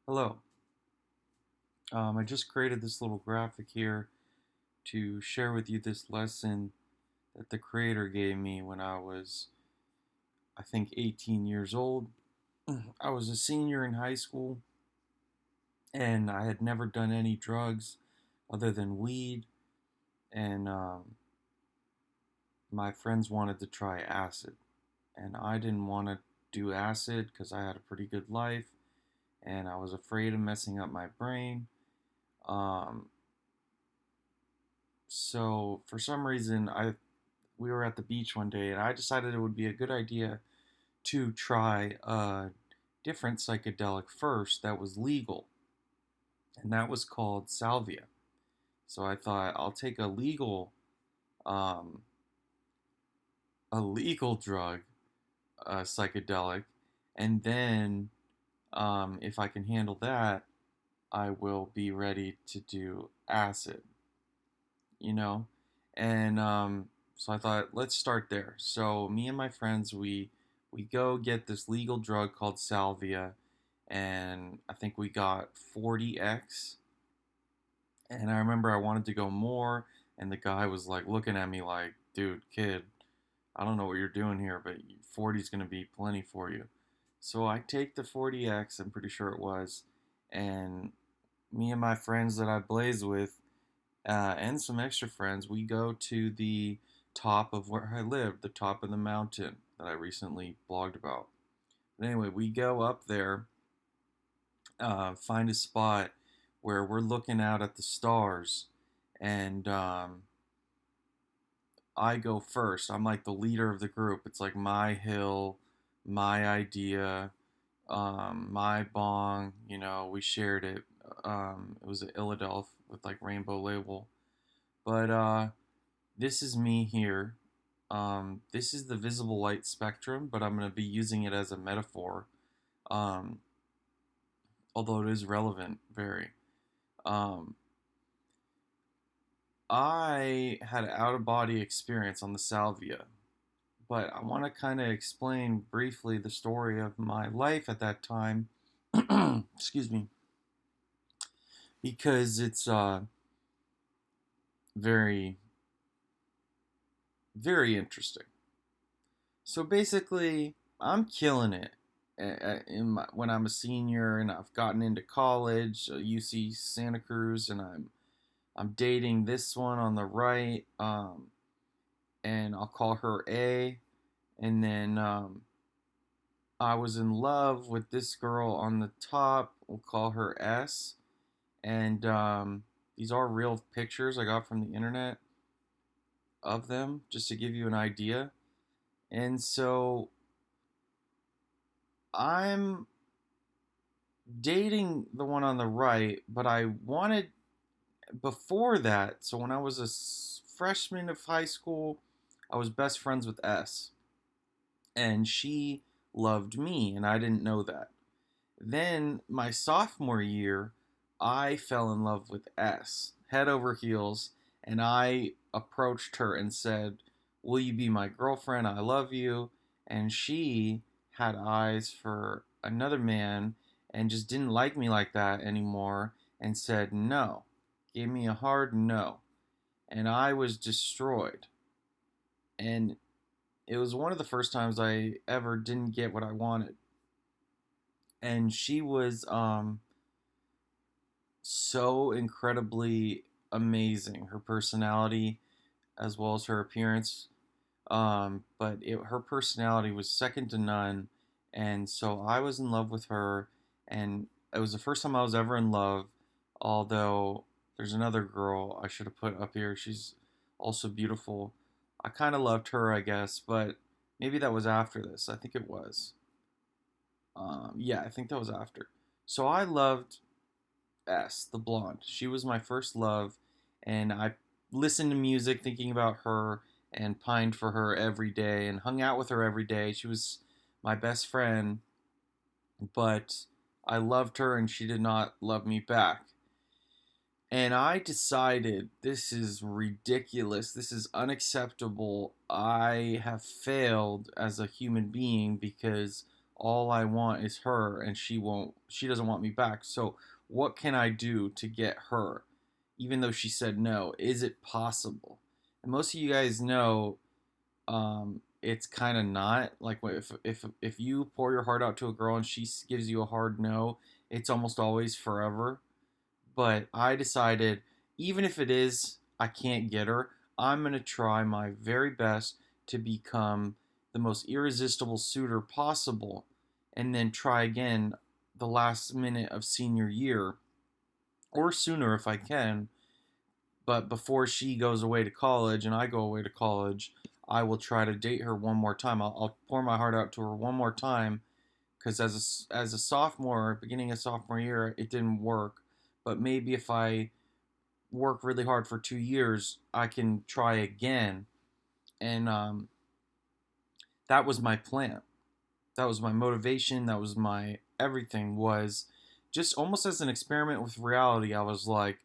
Hello. I just created this little graphic here to share with you this lesson that the creator gave me when I was, I think, 18 years old. I was a senior in high school and I had never done any drugs other than weed. And my friends wanted to try acid. And I didn't want to do acid because I had a pretty good life and I was afraid of messing up my brain. Um, so for some reason, we were at the beach one day, and I decided it would be a good idea to try a different psychedelic first that was legal, and that was called Salvia. So I thought I'll take um, a legal drug, psychedelic, and then if I can handle that, I will be ready to do acid. You know, and so I thought let's start there. So me and my friends we go get this legal drug called salvia, and I think we got 40x. And I remember I wanted to go more, and the guy was like looking at me like, dude, kid, I don't know what you're doing here, but 40 is gonna be plenty for you. So I take the 40x, I'm pretty sure it was, and me and my friends that I blaze with, and some extra friends, we go to the top of where I live, the top of the mountain that I recently blogged about. But anyway, we go up there, find a spot where we're looking out at the stars, and I go first. I'm like the leader of the group. It's like my hill, my idea, my bong. We shared it. It was at Illadelph with like rainbow label. But this is me here. This is the visible light spectrum, but I'm going to be using it as a metaphor, um, although it is relevant, very. Um, I had an out of body experience on the salvia, but I want to kind of explain briefly the story of my life at that time. Excuse me, because it's very, very interesting. So basically, I'm killing it when I'm a senior and I've gotten into college, UC Santa Cruz, and I'm dating this one on the right, and I'll call her A, and then I was in love with this girl on the top. We'll call her S, and these are real pictures I got from the internet of them, just to give you an idea. And so I'm dating the one on the right, but I wanted before that. So when I was a freshman of high school, I was best friends with S, and she loved me, and I didn't know that. Then my sophomore year, I fell in love with S, head over heels, and I approached her and said, "Will you be my girlfriend? I love you." And she had eyes for another man and just didn't like me like that anymore and said no. Gave me a hard no. And I was destroyed. And it was one of the first times I ever didn't get what I wanted. And she was so incredibly amazing. Her personality, as well as her appearance, her personality was second to none, and so I was in love with her, and it was the first time I was ever in love. Although there's another girl I should have put up here. She's also beautiful. I kind of loved her, I guess, but maybe that was after this. I think it was. Yeah, I think that was after. So I loved S, the blonde. She was my first love, and I listened to music thinking about her and pined for her every day and hung out with her every day. She was my best friend, but I loved her and she did not love me back. And I decided this is ridiculous. This is unacceptable. I have failed as a human being because all I want is her, and she doesn't want me back. So what can I do to get her, even though she said no? Is it possible? And most of you guys know, it's kind of not. Like, if you pour your heart out to a girl and she gives you a hard no, it's almost always forever. But I decided, even if it is I can't get her, I'm going to try my very best to become the most irresistible suitor possible, and then try again the last minute of senior year, or sooner if I can. But before she goes away to college and I go away to college, I will try to date her one more time. I'll pour my heart out to her one more time, because as a sophomore, beginning of sophomore year, it didn't work. But maybe if I work really hard for 2 years, I can try again. And that was my plan. That was my motivation. That was my everything. Was just almost as an experiment with reality. I was like,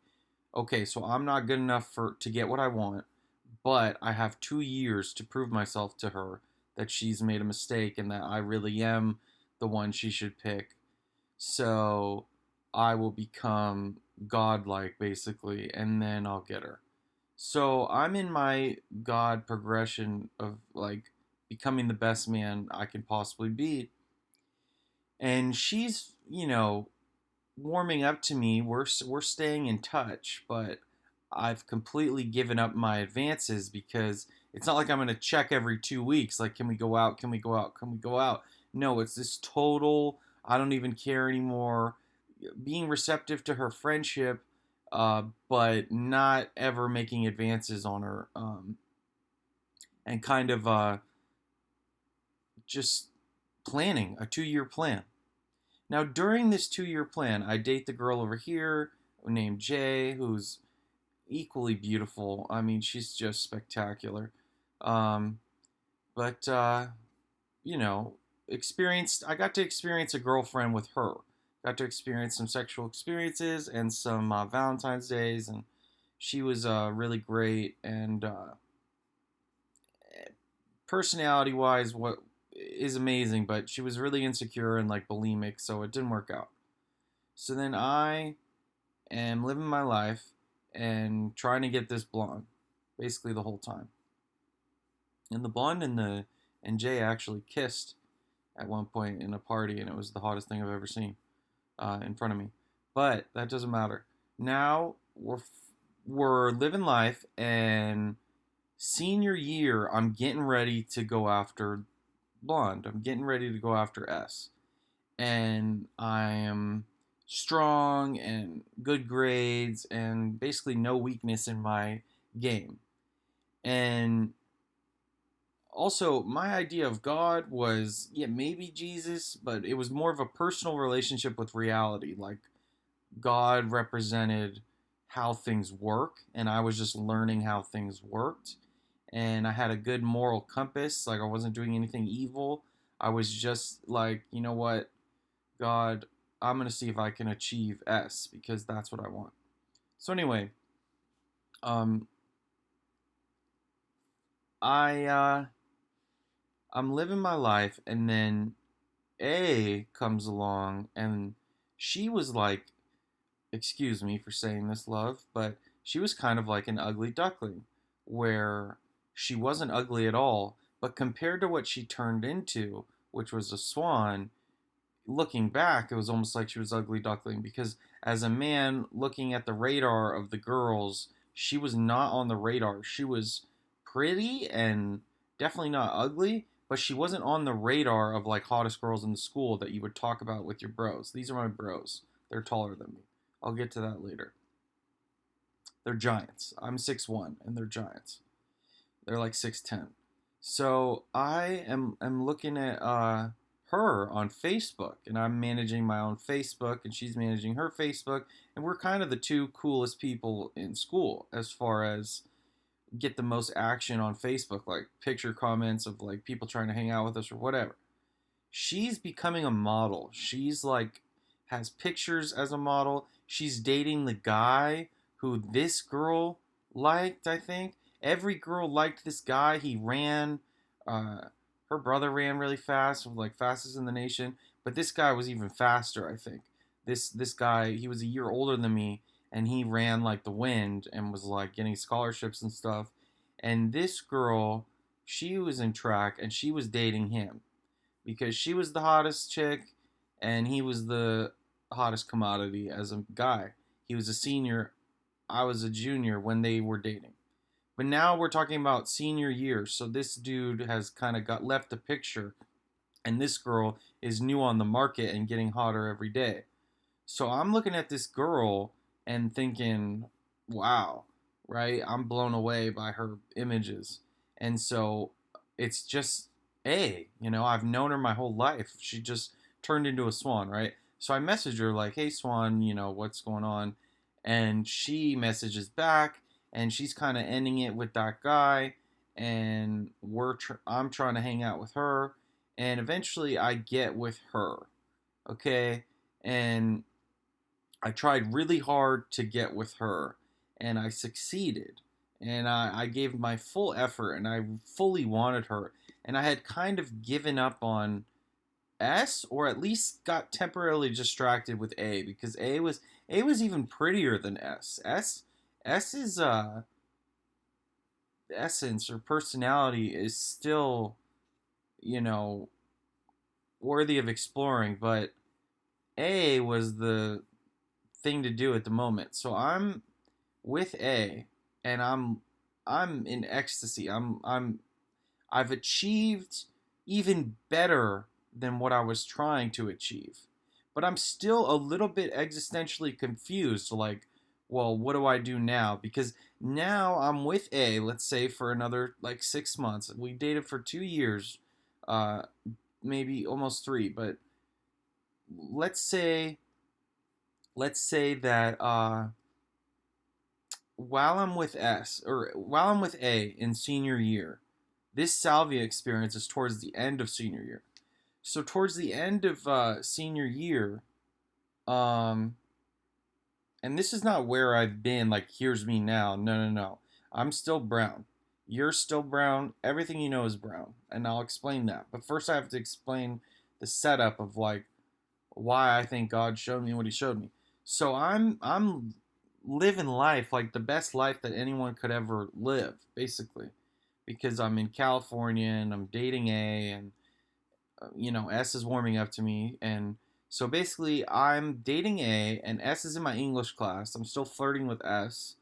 okay, so I'm not good enough to get what I want, but I have 2 years to prove myself to her that she's made a mistake and that I really am the one she should pick. So I will become godlike, basically, and then I'll get her. So I'm in my god progression of like becoming the best man I can possibly be. And she's, warming up to me. We're staying in touch, but I've completely given up my advances, because it's not like I'm going to check every 2 weeks like, can we go out? Can we go out? Can we go out? No, it's this total I don't even care anymore, being receptive to her friendship, but not ever making advances on her, and kind of just planning a 2 year plan. Now, during this 2 year plan, I date the girl over here named Jay, who's equally beautiful. I mean, she's just spectacular. Um, but I got to experience a girlfriend with her. Got to experience some sexual experiences and some Valentine's days, and she was really great. And personality-wise, what is amazing, but she was really insecure and like bulimic, so it didn't work out. So then I am living my life and trying to get this blonde, basically the whole time. And the blonde and Jay actually kissed at one point in a party, and it was the hottest thing I've ever seen in front of me. But that doesn't matter. Now we're living life, and senior year, I'm getting ready to go after blonde. I'm getting ready to go after S, and I am strong and good grades and basically no weakness in my game. And also, my idea of God was, yeah, maybe Jesus, but it was more of a personal relationship with reality. Like, God represented how things work, and I was just learning how things worked. And I had a good moral compass. Like, I wasn't doing anything evil. I was just like, you know what, God, I'm going to see if I can achieve S, because that's what I want. So, anyway, um, I, I'm living my life, and then A comes along, and she was like, excuse me for saying this, love, but she was kind of like an ugly duckling, where she wasn't ugly at all, but compared to what she turned into, which was a swan, looking back, it was almost like she was ugly duckling, because as a man looking at the radar of the girls, she was not on the radar. She was pretty and definitely not ugly, but she wasn't on the radar of like hottest girls in the school that you would talk about with your bros. These are my bros. They're taller than me. I'll get to that later. They're giants. I'm 6'1", and they're giants. They're like 6'10". So I am looking at her on Facebook, and I'm managing my own Facebook, and she's managing her Facebook, and we're kind of the two coolest people in school as far as get the most action on Facebook, like picture comments of like people trying to hang out with us or whatever. She's becoming a model. She's like has pictures as a model. She's dating the guy who this girl liked, I think. Every girl liked this guy. He ran her brother ran really fast, like fastest in the nation. But this guy was even faster, I think. This guy, he was a year older than me, and he ran like the wind and was like getting scholarships and stuff. And this girl, she was in track and she was dating him because she was the hottest chick and he was the hottest commodity as a guy. He was a senior, I was a junior when they were dating. But now we're talking about senior year, so this dude has kind of got left the picture, and this girl is new on the market and getting hotter every day. So I'm looking at this girl and thinking, wow, right? I'm blown away by her images. And so it's just I've known her my whole life. She just turned into a swan, right? So I message her like, "Hey Swan, what's going on?" And she messages back and she's kind of ending it with that guy and I'm trying to hang out with her and eventually I get with her. Okay? And I tried really hard to get with her, and I succeeded. And I gave my full effort, and I fully wanted her. And I had kind of given up on S, or at least got temporarily distracted with A, because A was even prettier than S. S's essence or personality is still, you know, worthy of exploring, but A was the thing to do at the moment. So I'm with A, and I'm in ecstasy. I've achieved even better than what I was trying to achieve. But I'm still a little bit existentially confused, like, well, what do I do now? Because now I'm with A, let's say for another like 6 months. We dated for 2 years, uh, maybe almost three, but let's say let's say that while I'm with A in senior year, this Salvia experience is towards the end of senior year. So towards the end of senior year, um, and this is not where I've been. Like, here's me now. No, no, no. I'm still brown. You're still brown. Everything you know is brown, and I'll explain that. But first, I have to explain the setup of like why I think God showed me what He showed me. So I'm living life like the best life that anyone could ever live, basically, because I'm in California and I'm dating A, and S is warming up to me, and so basically I'm dating A, and S is in my English class. I'm still flirting with S,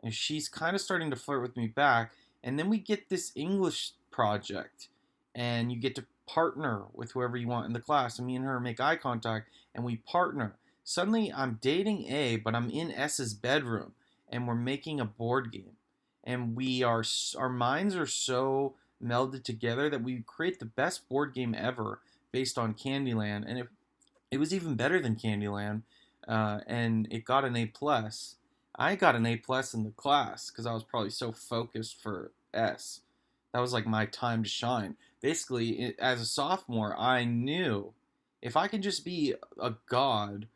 and she's kind of starting to flirt with me back, and then we get this English project, and you get to partner with whoever you want in the class, and me and her make eye contact, and we partner. Suddenly I'm dating A, but I'm in S's bedroom, and we're making a board game, and our minds are so melded together that we create the best board game ever based on Candyland, and it was even better than Candyland, and it got an A+. I got an A+ in the class because I was probably so focused for S. That was like my time to shine. Basically, as a sophomore, I knew if I could just be a god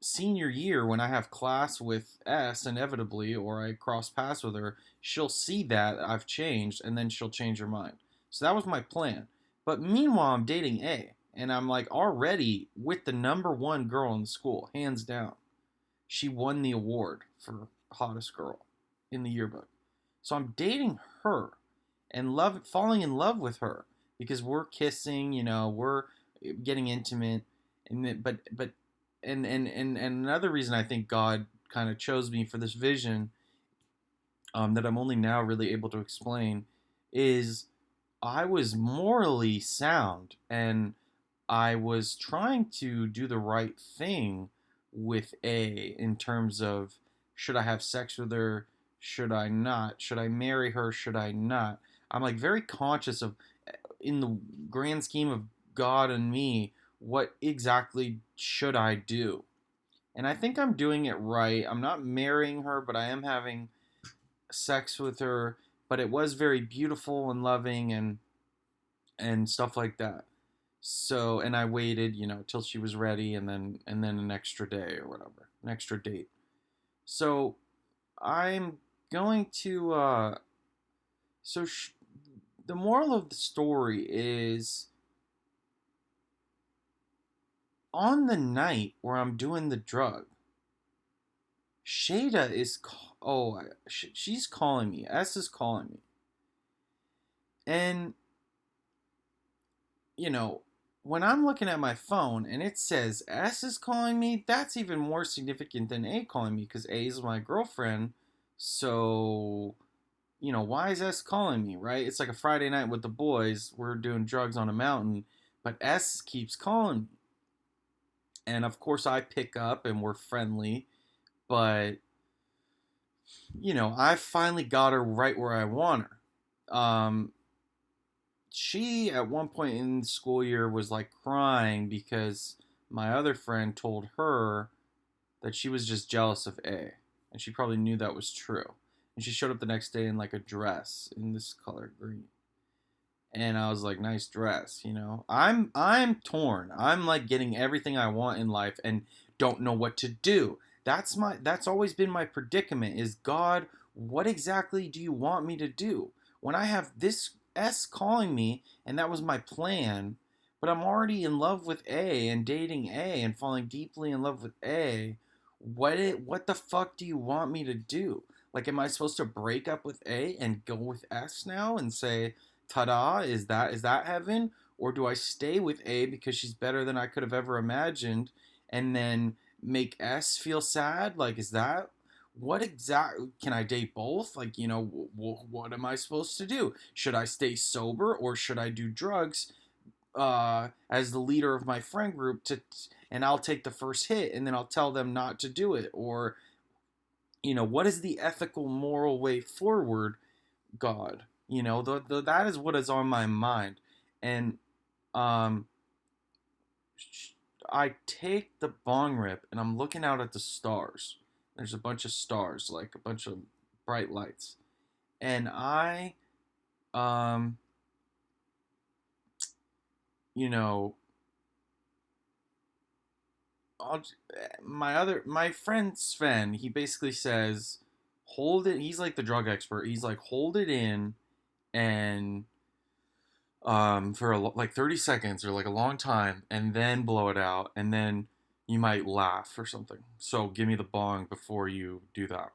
senior year when I have class with S inevitably, or I cross paths with her, she'll see that I've changed and then she'll change her mind. So that was my plan. But meanwhile, I'm dating A, and I'm like already with the number one girl in the school, hands down. She won the award for hottest girl in the yearbook. So I'm dating her and falling in love with her because we're kissing, we're getting intimate, and another reason I think God kind of chose me for this vision, that I'm only now really able to explain, is I was morally sound and I was trying to do the right thing with A in terms of, should I have sex with her? Should I not? Should I marry her? Should I not? I'm like very conscious of, in the grand scheme of God and me, what exactly should I do? And I think I'm doing it right. I'm not marrying her, but I am having sex with her. But it was very beautiful and loving and stuff like that. So, and I waited, till she was ready, and then an extra day or whatever, an extra date. So I'm going to so sh- the moral of the story is, on the night where I'm doing the drug, Shada is she's calling me. S is calling me. And you know, when I'm looking at my phone and it says S is calling me, that's even more significant than A calling me, because A is my girlfriend. So, why is S calling me, right? It's like a Friday night with the boys. We're doing drugs on a mountain, but S keeps calling me. And of course, I pick up and we're friendly, but, I finally got her right where I want her. She at one point in the school year was like crying because my other friend told her that she was just jealous of A, and she probably knew that was true. And she showed up the next day in like a dress in this color green, and I was like, nice dress. I'm torn. I'm like getting everything I want in life and don't know what to do. That's always been my predicament, is, God, what exactly do you want me to do when I have this S calling me, and that was my plan, but I'm already in love with A and dating A and falling deeply in love with A. What the fuck do you want me to do? Like, am I supposed to break up with A and go with S now and say, ta-da, is that heaven? Or do I stay with A because she's better than I could have ever imagined, and then make S feel sad? Like, is that what exactly? Can I date both? Like, what am I supposed to do? Should I stay sober, or should I do drugs as the leader of my friend group, and I'll take the first hit and then I'll tell them not to do it? Or, what is the ethical, moral way forward, God? That is what is on my mind. And um, I take the bong rip and I'm looking out at the stars. There's a bunch of stars, like a bunch of bright lights. And I, um, you know, I'll, my friend Sven, he basically says, hold it. He's like the drug expert. He's like, hold it in and for like 30 seconds or like a long time, and then blow it out, and then you might laugh or something. So give me the bong before you do that.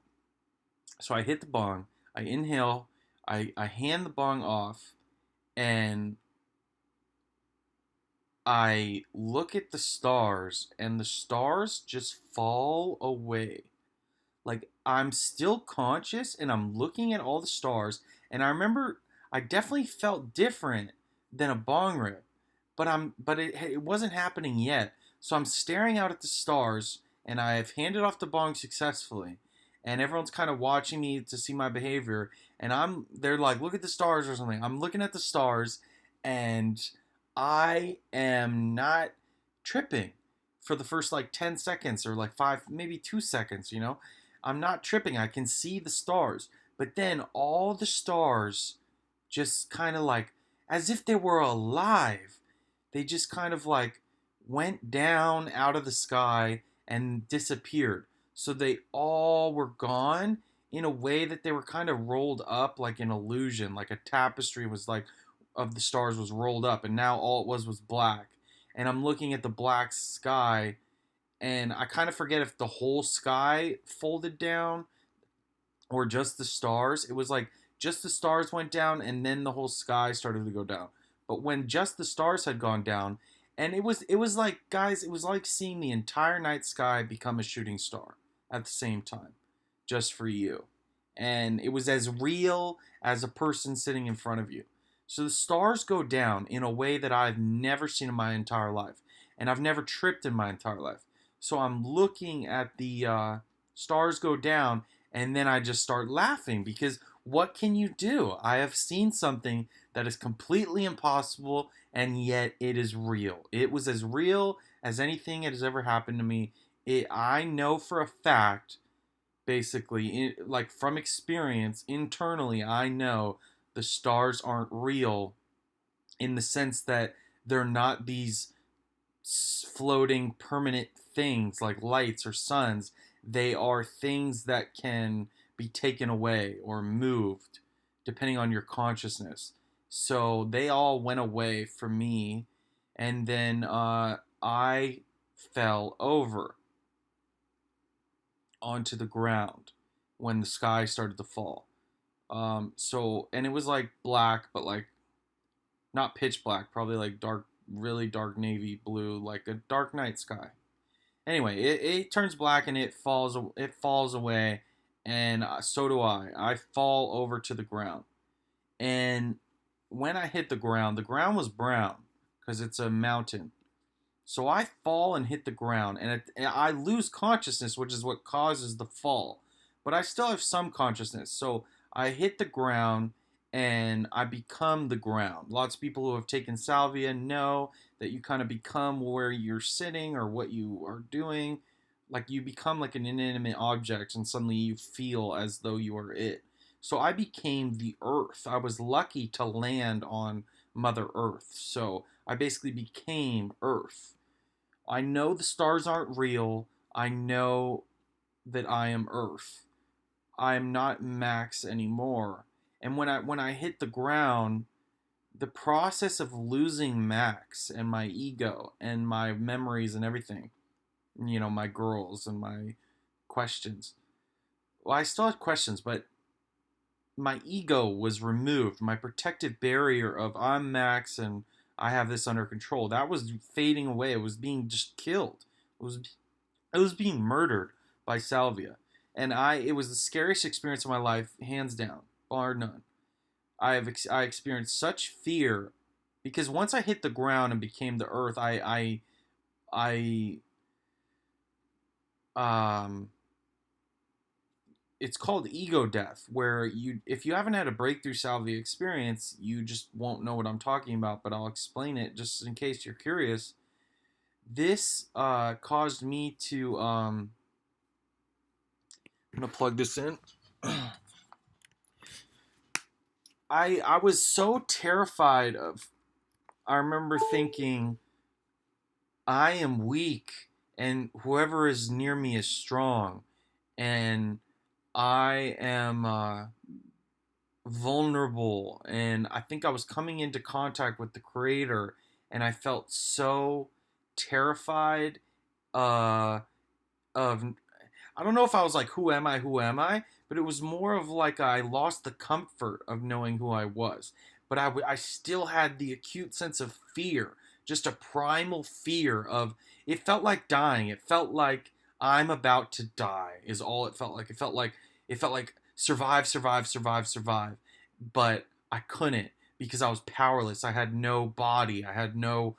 So I hit the bong, I inhale, I hand the bong off, and I look at the stars, and the stars just fall away. Like, I'm still conscious and I'm looking at all the stars, and I remember I definitely felt different than a bong rip, but it wasn't happening yet. So I'm staring out at the stars, and I've handed off the bong successfully, and everyone's kind of watching me to see my behavior, and they're like, look at the stars or something. I'm looking at the stars, and I am not tripping for the first like 10 seconds, or like 5, maybe 2 seconds. I'm not tripping. I can see the stars. But then all the stars just kind of like, as if they were alive, they just kind of like went down out of the sky and disappeared. So they all were gone in a way that they were kind of rolled up like an illusion, like a tapestry was like of the stars was rolled up, and now all it was black. And I'm looking at the black sky, and I kind of forget if the whole sky folded down or just the stars. It was like just the stars went down and then the whole sky started to go down. But when just the stars had gone down, and it was like, guys, it was like seeing the entire night sky become a shooting star at the same time, just for you. And it was as real as a person sitting in front of you. So the stars go down in a way that I've never seen in my entire life, and I've never tripped in my entire life. So I'm looking at the stars go down, and then I just start laughing, because what can you do? I have seen something that is completely impossible, and yet it is real. It was as real as anything that has ever happened to me. I know for a fact, basically, like from experience, internally, I know the stars aren't real, in the sense that they're not these floating permanent things like lights or suns. They are things that can be taken away or moved depending on your consciousness. So they all went away from me, and then I fell over onto the ground when the sky started to fall. And it was like black, but like not pitch black, probably like dark, really dark navy blue, like a dark night sky. Anyway, it turns black and it falls away, and so do I. I fall over to the ground, and when I hit the ground was brown because it's a mountain. So I fall and hit the ground, and I lose consciousness, which is what causes the fall. But I still have some consciousness. So I hit the ground and I become the ground. Lots of people who have taken salvia know that you kind of become where you're sitting or what you are doing. Like you become like an inanimate object, and suddenly you feel as though you are it. So I became the earth. I was lucky to land on Mother Earth. So I basically became Earth. I know the stars aren't real. I know that I am Earth. I am not Max anymore. And when I hit the ground, the process of losing Max and my ego and my memories and everything, my girls and my questions. Well, I still had questions, but my ego was removed. My protective barrier of I'm Max and I have this under control. That was fading away. It was being just killed. It was being murdered by Salvia. And it was the scariest experience of my life, hands down, bar none. I experienced such fear because once I hit the ground and became the earth, I um it's called ego death, where if you haven't had a breakthrough salvia experience, you just won't know what I'm talking about, but I'll explain it just in case you're curious. This caused me to I'm gonna plug this in. I was so terrified of. I remember thinking, I am weak, and whoever is near me is strong, and I am vulnerable. And I think I was coming into contact with the Creator, and I felt so terrified uh, of I don't know if I was like, who am I? Who am I? But it was more of like I lost the comfort of knowing who I was. But I still had the acute sense of fear, just a primal fear of, it felt like dying. It felt like I'm about to die, is all it felt like. It felt like survive, survive, survive, survive. But I couldn't because I was powerless. I had no body. I had no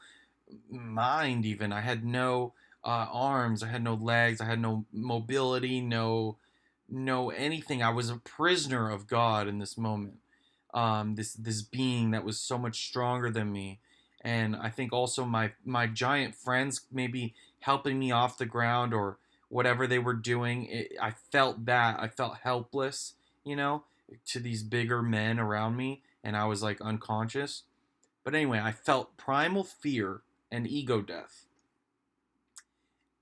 mind even. I had no arms. I had no legs. I had no mobility. No anything. I was a prisoner of God in this moment. This being that was so much stronger than me, and I think also my giant friends maybe helping me off the ground or whatever they were doing. I felt that I felt helpless, you know, to these bigger men around me, and I was like unconscious. But anyway, I felt primal fear and ego death.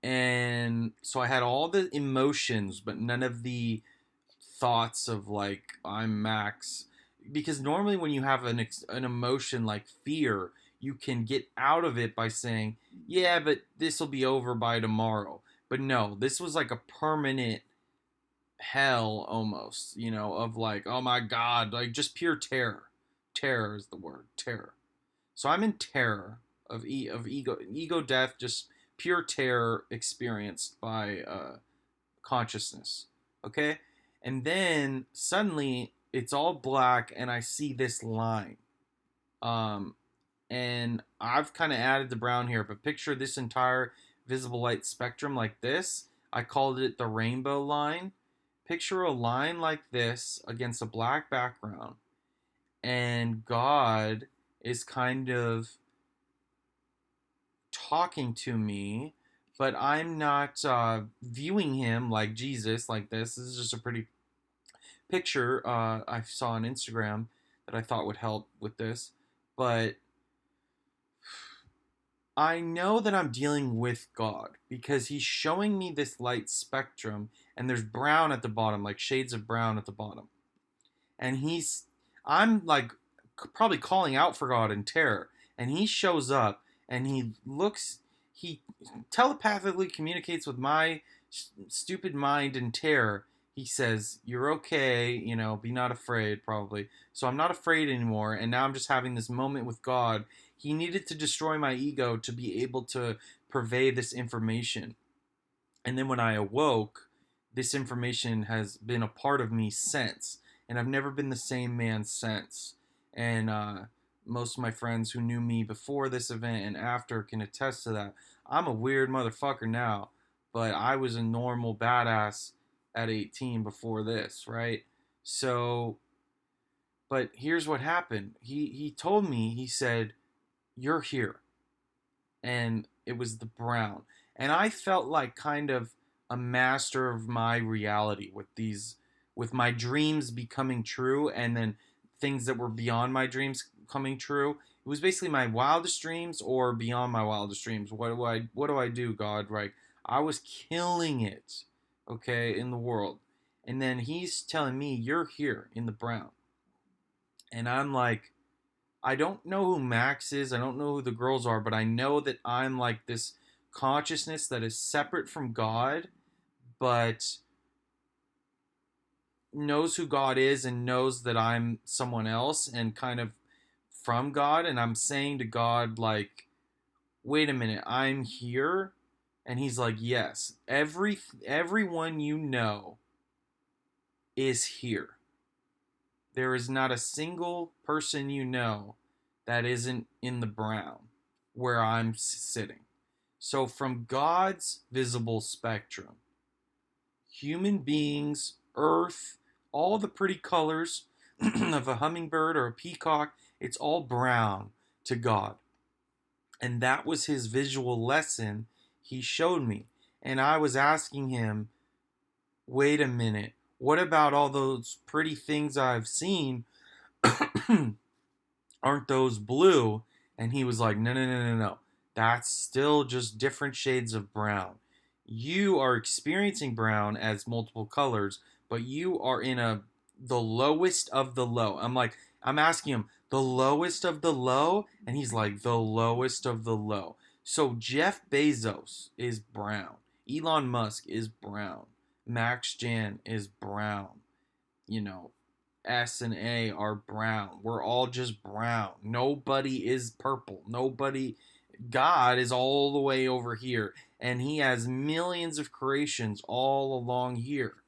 And so I had all the emotions, but none of the thoughts of like, I'm Max. Because normally when you have an emotion like fear, you can get out of it by saying, yeah, but this will be over by tomorrow. But no, this was like a permanent hell almost, of like, oh my God, like just pure terror. Terror is the word, terror. So I'm in terror of ego death, just pure terror experienced by consciousness. Okay, and then suddenly it's all black, and I see this line. Um, and I've kind of added the brown here, but picture this entire visible light spectrum like this. I called it the rainbow line. Picture a line like this against a black background, and God is kind of talking to me, but I'm not viewing him like Jesus, like this. This is just a pretty picture I saw on Instagram that I thought would help with this. But I know that I'm dealing with God because he's showing me this light spectrum, and there's brown at the bottom, like shades of brown at the bottom. And I'm like probably calling out for God in terror. And he shows up and he telepathically communicates with my stupid mind in terror. He says, "You're okay, be not afraid," probably. So I'm not afraid anymore, and now I'm just having this moment with God. He needed to destroy my ego to be able to purvey this information. And then when I awoke, this information has been a part of me since. And I've never been the same man since. And most of my friends who knew me before this event and after can attest to that. I'm a weird motherfucker now, but I was a normal badass at 18 before this, right? So, but here's what happened. He told me, he said, "You're here." And it was the brown. And I felt like kind of a master of my reality with my dreams becoming true, and then things that were beyond my dreams coming true. It was basically my wildest dreams or beyond my wildest dreams. What do I do, God? Right? I was killing it, okay, in the world. And then he's telling me, "You're here in the brown." And I'm like, I don't know who Max is. I don't know who the girls are, but I know that I'm like this consciousness that is separate from God, but knows who God is and knows that I'm someone else and kind of from God. And I'm saying to God, like, "Wait a minute, I'm here." And he's like, "Yes, everyone you know is here. There is not a single person you know that isn't in the brown where I'm sitting." So, from God's visible spectrum, human beings, earth, all the pretty colors of a hummingbird or a peacock, it's all brown to God. And that was his visual lesson he showed me. And I was asking him, "Wait a minute, what about all those pretty things I've seen? Aren't those blue?" And he was like, "No, no, no, no, no. That's still just different shades of brown. You are experiencing brown as multiple colors, but you are in the lowest of the low." I'm asking him, "The lowest of the low?" And he's like, "The lowest of the low." So Jeff Bezos is brown. Elon Musk is brown. Max Jan is brown. You know, S and A are brown. We're all just brown. Nobody is purple. Nobody. God is all the way over here, and he has millions of creations all along here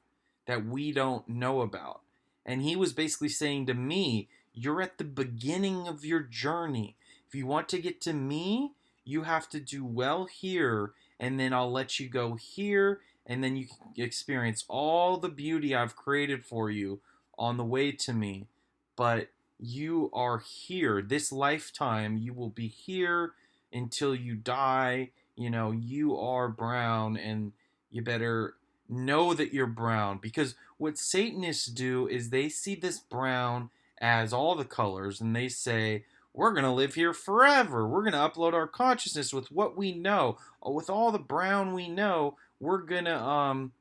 that we don't know about. And he was basically saying to me, "You're at the beginning of your journey. If you want to get to me, you have to do well here, and then I'll let you go here, and then you can experience all the beauty I've created for you on the way to me. But you are here. This lifetime, you will be here until you die. You are brown, and you better know that you're brown." Because what Satanists do is they see this brown as all the colors, and they say, "We're going to live here forever. We're going to upload our consciousness with what we know. With all the brown we know, we're going to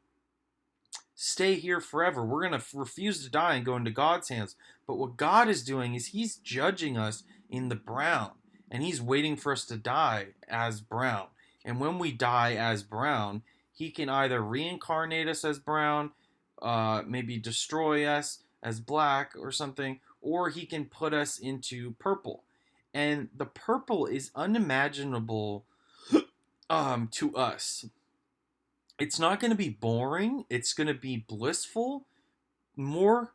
stay here forever. We're going to refuse to die and go into God's hands." But what God is doing is he's judging us in the brown, and he's waiting for us to die as brown. And when we die as brown, he can either reincarnate us as brown, maybe destroy us as black or something, or he can put us into purple. And the purple is unimaginable to us. It's not going to be boring. It's going to be blissful. More.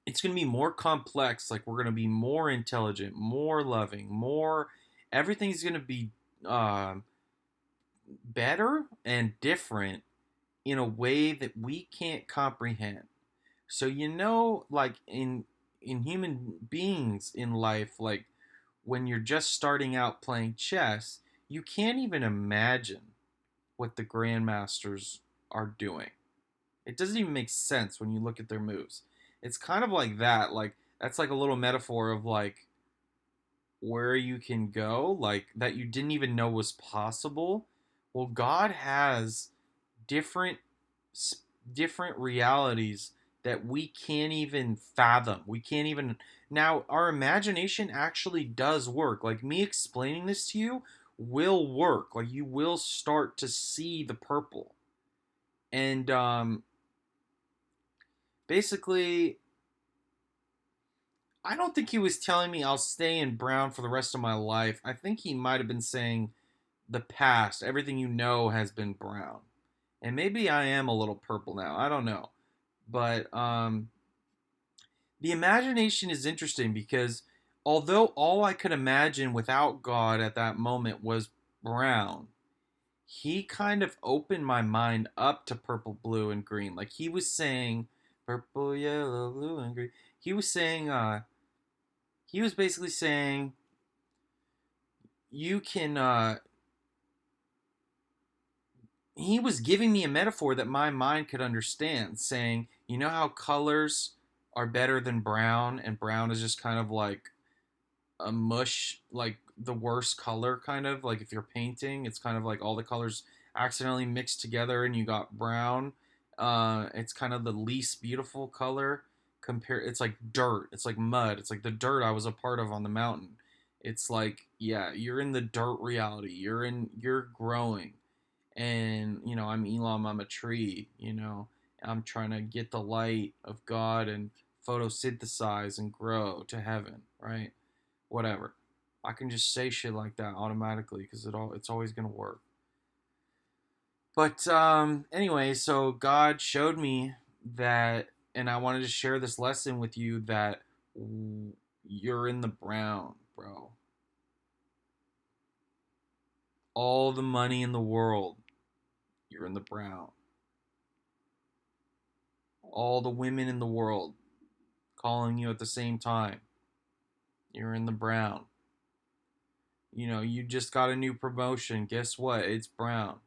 It's going to be more complex. Like, we're going to be more intelligent, more loving, more. Everything's going to be better and different in a way that we can't comprehend. So like in human beings in life, like when you're just starting out playing chess, you can't even imagine what the grandmasters are doing. It doesn't even make sense when you look at their moves. It's kind of like that. Like, that's like a little metaphor of like where you can go, like that you didn't even know was possible. Well, God has different different realities that we can't even fathom. We can't even Now, our imagination actually does work. Like, me explaining this to you will work. Like, you will start to see the purple. And basically, I don't think he was telling me I'll stay in brown for the rest of my life. I think he might have been saying the past, everything you know has been brown. And maybe I am a little purple now. I don't know. But the imagination is interesting because although all I could imagine without God at that moment was brown, he kind of opened my mind up to purple, blue, and green. Like he was saying purple, yellow, blue, and green. He was saying, he was basically saying, you can, he was giving me a metaphor that my mind could understand, saying, you know how colors are better than brown, and brown is just kind of like a mush, like the worst color, kind of like if you're painting, it's kind of like all the colors accidentally mixed together and you got brown. It's kind of the least beautiful color. Compare, it's like dirt, it's like mud, it's like the dirt I was a part of on the mountain. It's like, yeah, you're in the dirt reality, you're growing. And I'm Elam, I'm a tree. I'm trying to get the light of God and photosynthesize and grow to heaven, right? Whatever. I can just say shit like that automatically because it's always gonna work. But anyway, so God showed me that, and I wanted to share this lesson with you that you're in the brown, bro. All the money in the world, you're in the brown. All the women in the world calling you at the same time, you're in the brown. You just got a new promotion. Guess what? It's brown.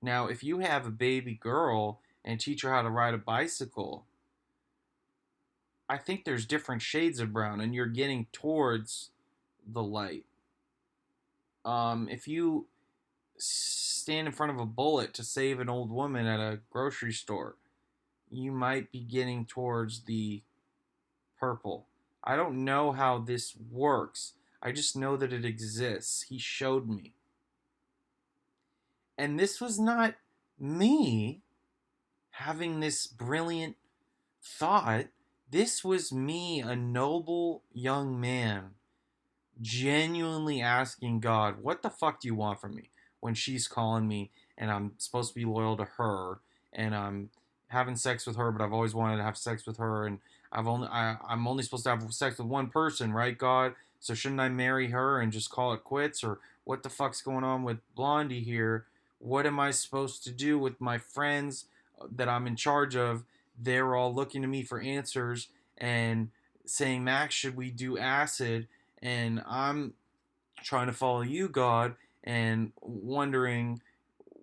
Now, if you have a baby girl and teach her how to ride a bicycle, I think there's different shades of brown, and you're getting towards the light. If you stand in front of a bullet to save an old woman at a grocery store, you might be getting towards the purple. I don't know how this works. I just know that it exists. He showed me. And this was not me having this brilliant thought. This was me, a noble young man, genuinely asking God, what the fuck do you want from me? When she's calling me and I'm supposed to be loyal to her and I'm having sex with her, but I've always wanted to have sex with her, and I'm only supposed to have sex with one person, right, God? So shouldn't I marry her and just call it quits? Or what the fuck's going on with Blondie here? What am I supposed to do with my friends that I'm in charge of? They're all looking to me for answers and saying, Max, should we do acid? And I'm trying to follow you, God, and wondering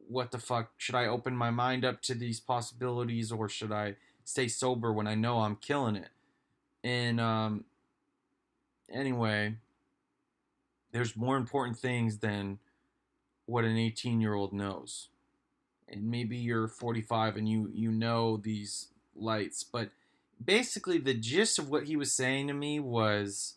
what the fuck, should I open my mind up to these possibilities, or should I stay sober when I know I'm killing it? And anyway, there's more important things than what an 18-year-old knows. And maybe you're 45 and you know these lights, but basically the gist of what he was saying to me was,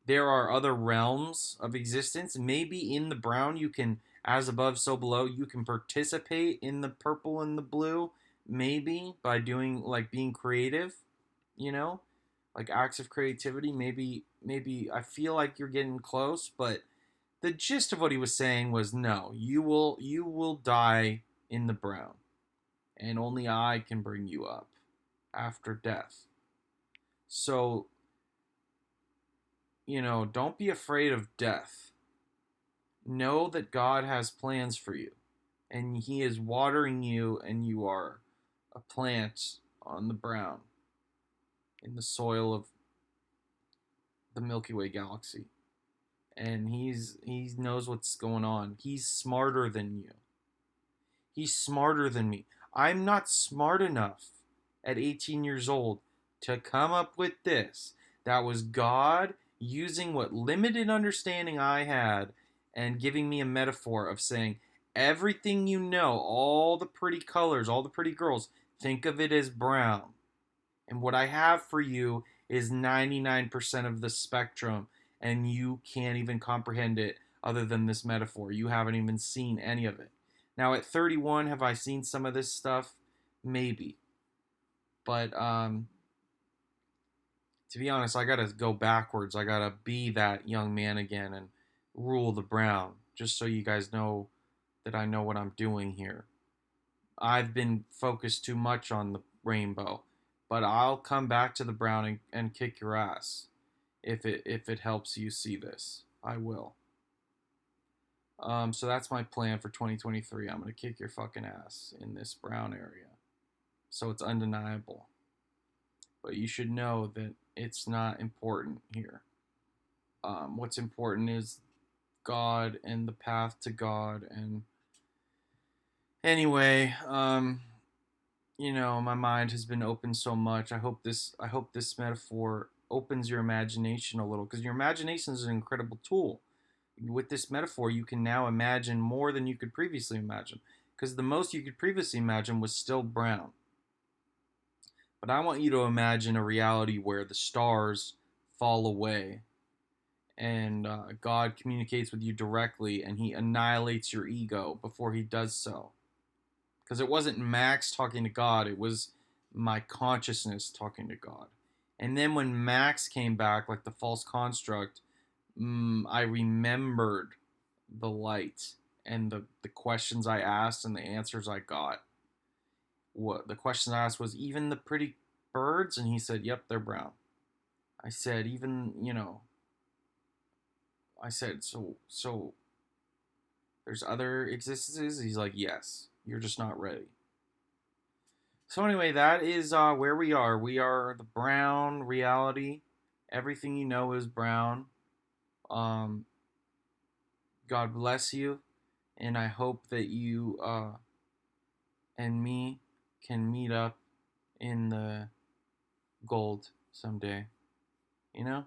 there are other realms of existence. Maybe in the brown you can, as above so below, you can participate in the purple and the blue, maybe by doing, like, being creative, you know like acts of creativity. Maybe I feel like you're getting close, but the gist of what he was saying was, no, you will die in the brown, and only I can bring you up after death. So, don't be afraid of death. Know that God has plans for you, and He is watering you, and you are a plant on the brown in the soil of the Milky Way galaxy. And he knows what's going on. He's smarter than you. He's smarter than me. I'm not smart enough at 18 years old to come up with this. That was God using what limited understanding I had and giving me a metaphor of saying, everything you know, all the pretty colors, all the pretty girls, think of it as brown. And what I have for you is 99% of the spectrum, and you can't even comprehend it other than this metaphor. You haven't even seen any of it. Now, at 31, have I seen some of this stuff? Maybe. But to be honest, I gotta go backwards. I gotta be that young man again and rule the brown, just so you guys know that I know what I'm doing here. I've been focused too much on the rainbow, but I'll come back to the brown and kick your ass if it helps you see this. I will. So that's my plan for 2023. I'm gonna kick your fucking ass in this brown area, so it's undeniable. But you should know that it's not important here. What's important is God and the path to God. And anyway, my mind has been opened so much. I hope this metaphor opens your imagination a little, because your imagination is an incredible tool. With this metaphor, you can now imagine more than you could previously imagine, because the most you could previously imagine was still brown. But I want you to imagine a reality where the stars fall away and God communicates with you directly, and he annihilates your ego before he does so. Because it wasn't Max talking to God, it was my consciousness talking to God. And then when Max came back, like the false construct, I remembered the light and the questions I asked and the answers I got. What the question I asked was, even the pretty birds? And he said, yep, they're brown. I said, I said, so there's other existences? He's like, yes, you're just not ready. So anyway, that is where we are. We are the brown reality. Everything you know is brown. Um, God bless you, and I hope that you and me can meet up in the gold someday. You know?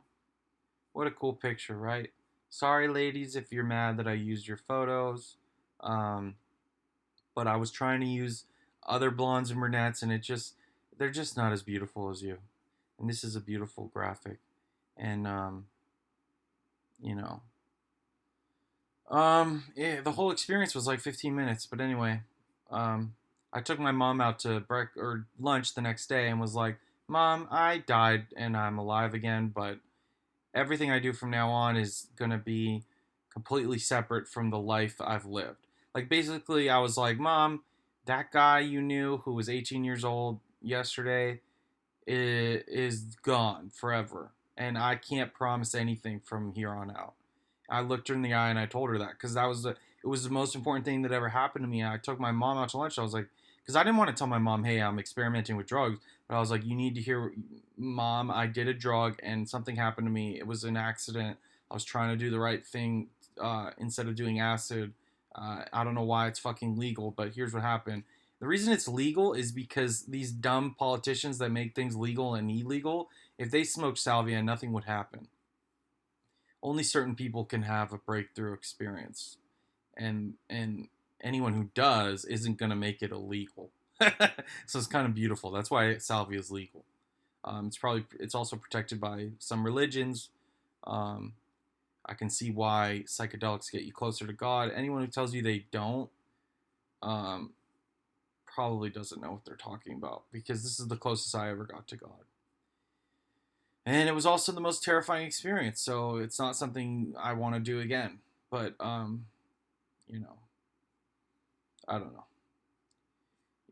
What a cool picture, right? Sorry, ladies, if you're mad that I used your photos. Um, but I was trying to use other blondes and brunettes, and they're just not as beautiful as you. And this is a beautiful graphic. And, you know, yeah, the whole experience was like 15 minutes. But anyway, um, I took my mom out to lunch the next day and was like, Mom, I died and I'm alive again, but everything I do from now on is gonna be completely separate from the life I've lived. Like, basically, I was like, Mom, that guy you knew who was 18 years old yesterday is gone forever, and I can't promise anything from here on out. I looked her in the eye and I told her that, because it was the most important thing that ever happened to me. I took my mom out to lunch. I was like, because I didn't want to tell my mom, hey, I'm experimenting with drugs, but I was like, you need to hear, Mom, I did a drug and something happened to me. It was an accident. I was trying to do the right thing instead of doing acid. I don't know why it's fucking legal, but here's what happened. The reason it's legal is because these dumb politicians that make things legal and illegal, if they smoked salvia, nothing would happen. Only certain people can have a breakthrough experience, and anyone who does isn't going to make it illegal. So it's kind of beautiful. That's why salvia is legal. It's also protected by some religions. Um, I can see why psychedelics get you closer to God. Anyone who tells you they don't, um, probably doesn't know what they're talking about, because this is the closest I ever got to God. And it was also the most terrifying experience, so it's not something I want to do again. But, you know, I don't know.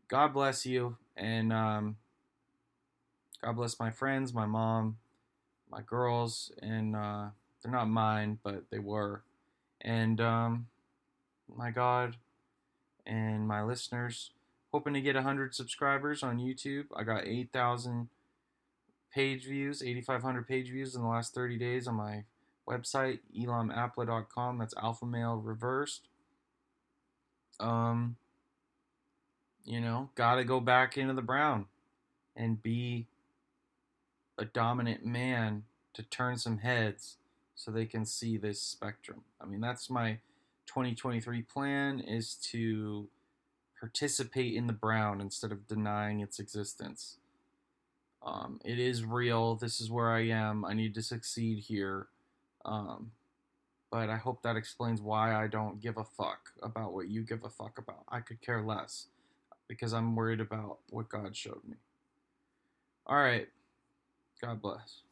God bless you, and God bless my friends, my mom, my girls, and they're not mine, but they were. And my God, and my listeners. Hoping to get 100 subscribers on YouTube. I got 8,000 page views, 8,500 page views in the last 30 days on my website, elamapla.com. That's alpha male reversed. Gotta go back into the brown and be a dominant man to turn some heads so they can see this spectrum. I mean, that's my 2023 plan, is to participate in the brown instead of denying its existence. It is real. This is where I am. I need to succeed here. Um, but I hope that explains why I don't give a fuck about what you give a fuck about. I could care less because I'm worried about what God showed me. All right. God bless.